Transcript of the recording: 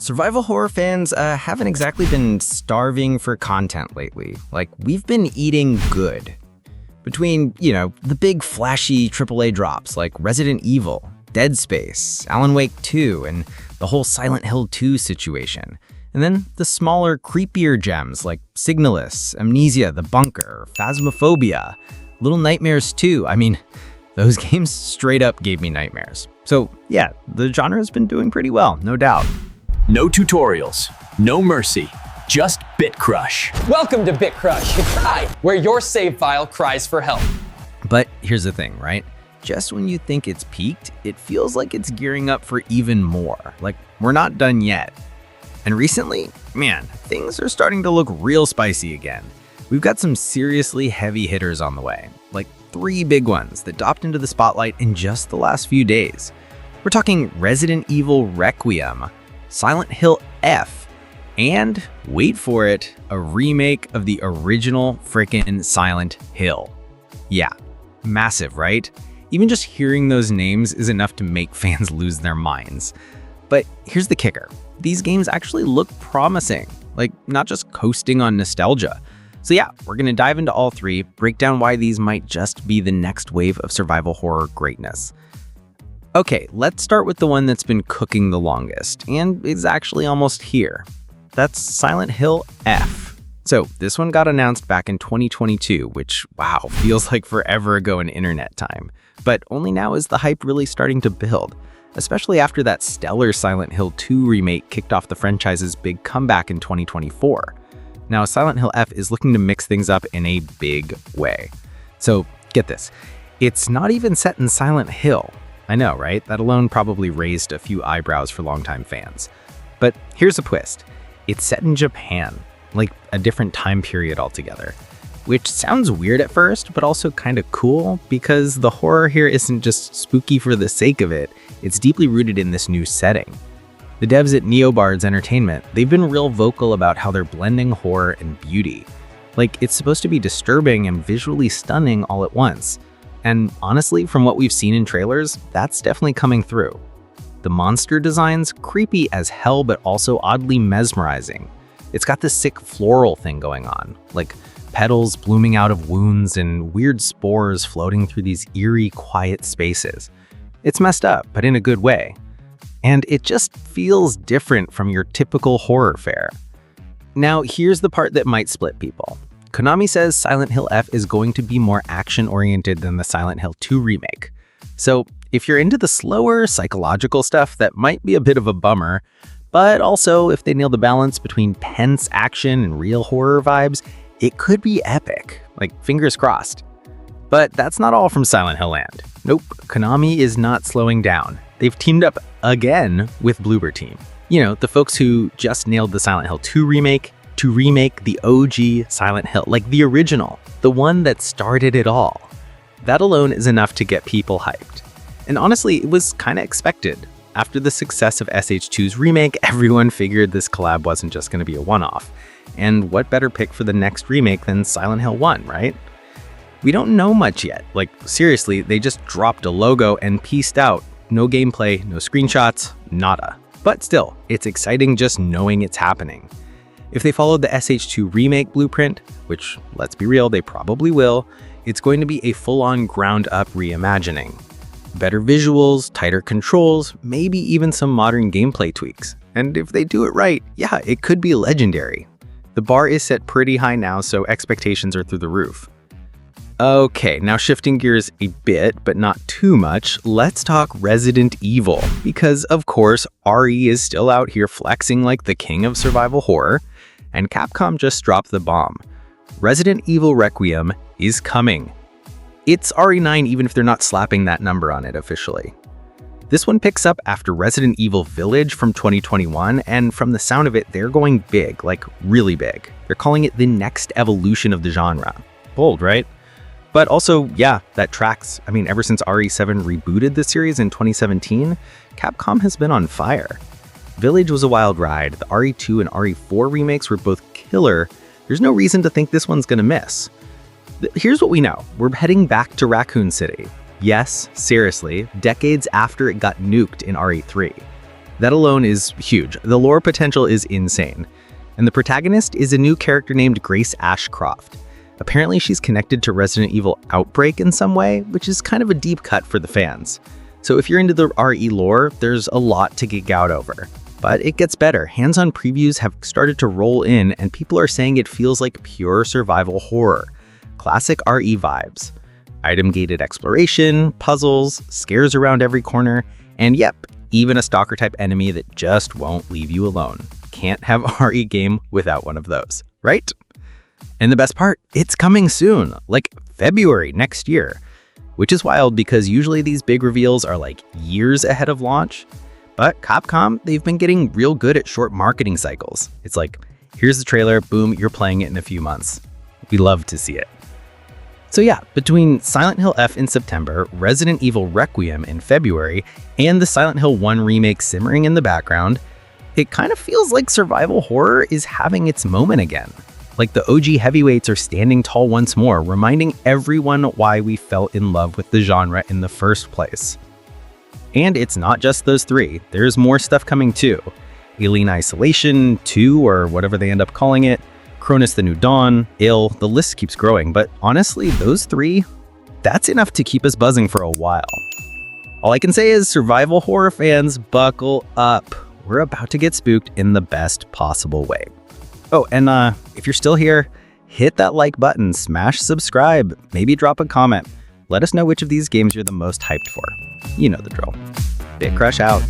Survival horror fans haven't exactly been starving for content lately. Like, we've been eating good. Between, the big flashy AAA drops like Resident Evil, Dead Space, Alan Wake 2, and the whole Silent Hill 2 situation. And then the smaller, creepier gems like Signalis, Amnesia, The Bunker, Phasmophobia, Little Nightmares 2. I mean, those games straight up gave me nightmares. So yeah, the genre has been doing pretty well, no doubt. No tutorials, no mercy, just BitCrush. Welcome to BitCrush, you cry, where your save file cries for help. But here's the thing, right? Just when you think it's peaked, it feels like it's gearing up for even more. Like, we're not done yet. And recently, man, things are starting to look real spicy again. We've got some seriously heavy hitters on the way, like 3 big ones that dropped into the spotlight in just the last few days. We're talking Resident Evil Requiem, Silent Hill F, and, wait for it, a remake of the original frickin' Silent Hill. Yeah, massive, right? Even just hearing those names is enough to make fans lose their minds. But here's the kicker. These games actually look promising, like not just coasting on nostalgia. So yeah, we're gonna dive into all 3, break down why these might just be the next wave of survival horror greatness. Okay, let's start with the one that's been cooking the longest, and is actually almost here. That's Silent Hill F. So this one got announced back in 2022, which, wow, feels like forever ago in internet time. But only now is the hype really starting to build, especially after that stellar Silent Hill 2 remake kicked off the franchise's big comeback in 2024. Now, Silent Hill F is looking to mix things up in a big way. So get this, it's not even set in Silent Hill. I know, right? That alone probably raised a few eyebrows for longtime fans. But here's a twist. It's set in Japan, like a different time period altogether. Which sounds weird at first, but also kind of cool, because the horror here isn't just spooky for the sake of it, it's deeply rooted in this new setting. The devs at Neobards Entertainment, they've been real vocal about how they're blending horror and beauty. Like, it's supposed to be disturbing and visually stunning all at once. And honestly, from what we've seen in trailers, that's definitely coming through. The monster design's creepy as hell, but also oddly mesmerizing. It's got this sick floral thing going on, like petals blooming out of wounds and weird spores floating through these eerie, quiet spaces. It's messed up, but in a good way. And it just feels different from your typical horror fare. Now, here's the part that might split people. Konami says Silent Hill F is going to be more action-oriented than the Silent Hill 2 remake. So, if you're into the slower, psychological stuff, that might be a bit of a bummer. But also, if they nail the balance between tense action and real horror vibes, it could be epic. Like, fingers crossed. But that's not all from Silent Hill Land. Nope, Konami is not slowing down. They've teamed up again with Bloober Team. You know, the folks who just nailed the Silent Hill 2 remake to remake the OG Silent Hill, like the original, the one that started it all. That alone is enough to get people hyped. And honestly, it was kind of expected. After the success of SH2's remake, everyone figured this collab wasn't just going to be a one-off. And what better pick for the next remake than Silent Hill 1, right? We don't know much yet. Like, seriously, they just dropped a logo and peaced out. No gameplay, no screenshots, nada. But still, it's exciting just knowing it's happening. If they followed the SH2 remake blueprint, which, let's be real, they probably will, it's going to be a full-on ground-up reimagining. Better visuals, tighter controls, maybe even some modern gameplay tweaks. And if they do it right, yeah, it could be legendary. The bar is set pretty high now, so expectations are through the roof. Okay, now shifting gears a bit, but not too much, let's talk Resident Evil. Because, of course, RE is still out here flexing like the king of survival horror, and Capcom just dropped the bomb. Resident Evil Requiem is coming. It's RE9 even if they're not slapping that number on it officially. This one picks up after Resident Evil Village from 2021, and from the sound of it, they're going big, like really big. They're calling it the next evolution of the genre. Bold, right? But also, yeah, that tracks. I mean, ever since RE7 rebooted the series in 2017, Capcom has been on fire. Village was a wild ride. The RE2 and RE4 remakes were both killer. There's no reason to think this one's gonna miss. Here's what we know. We're heading back to Raccoon City. Yes, seriously, decades after it got nuked in RE3. That alone is huge. The lore potential is insane. And the protagonist is a new character named Grace Ashcroft. Apparently she's connected to Resident Evil Outbreak in some way, which is kind of a deep cut for the fans. So if you're into the RE lore, there's a lot to geek out over. But it gets better. Hands-on previews have started to roll in, and people are saying it feels like pure survival horror. Classic RE vibes. Item-gated exploration, puzzles, scares around every corner, and yep, even a stalker-type enemy that just won't leave you alone. Can't have a RE game without one of those, right? And the best part, it's coming soon, like February next year. Which is wild because usually these big reveals are like years ahead of launch. But Capcom, they've been getting real good at short marketing cycles. It's like, here's the trailer, boom, you're playing it in a few months. We love to see it. So yeah, between Silent Hill F in September, Resident Evil Requiem in February, and the Silent Hill 1 remake simmering in the background, it kind of feels like survival horror is having its moment again. Like the OG heavyweights are standing tall once more, reminding everyone why we fell in love with the genre in the first place. And it's not just those three, there's more stuff coming too. Alien Isolation 2, or whatever they end up calling it, Cronus the New Dawn, the list keeps growing, but honestly, those three, that's enough to keep us buzzing for a while. All I can say is, survival horror fans, buckle up. We're about to get spooked in the best possible way. Oh, and if you're still here, hit that like button, smash subscribe, maybe drop a comment. Let us know which of these games you're the most hyped for. You know the drill. BitCrush out.